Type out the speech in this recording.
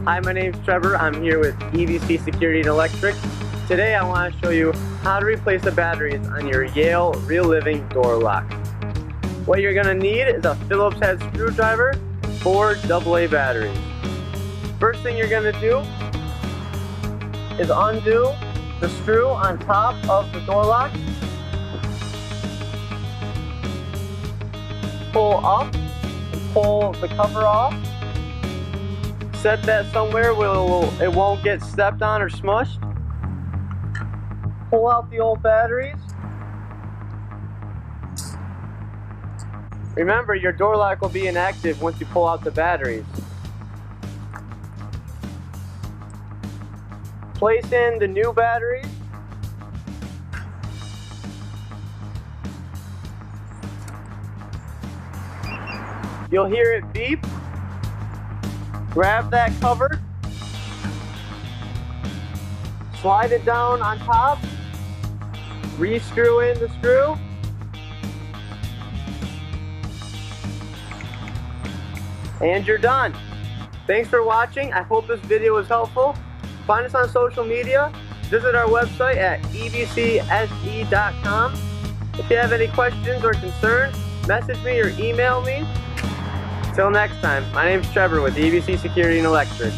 Hi, my name's Trevor. I'm here with EVC Security and Electric. Today I want to show you how to replace the batteries on your Yale Real Living door lock. What you're going to need is a Phillips head screwdriver and 4 AA batteries. First thing you're going to do is undo the screw on top of the door lock. Pull up and pull the cover off. Set that somewhere where it won't get stepped on or smushed. Pull out the old batteries. Remember, your door lock will be inactive once you pull out the batteries. Place in the new batteries. You'll hear it beep. Grab that cover, slide it down on top, re-screw in the screw, and you're done. Thanks for watching. I hope this video was helpful. Find us on social media. Visit our website at evcse.com. If you have any questions or concerns, message me or email me. Till next time, my name is Trevor with EVC Security and Electric.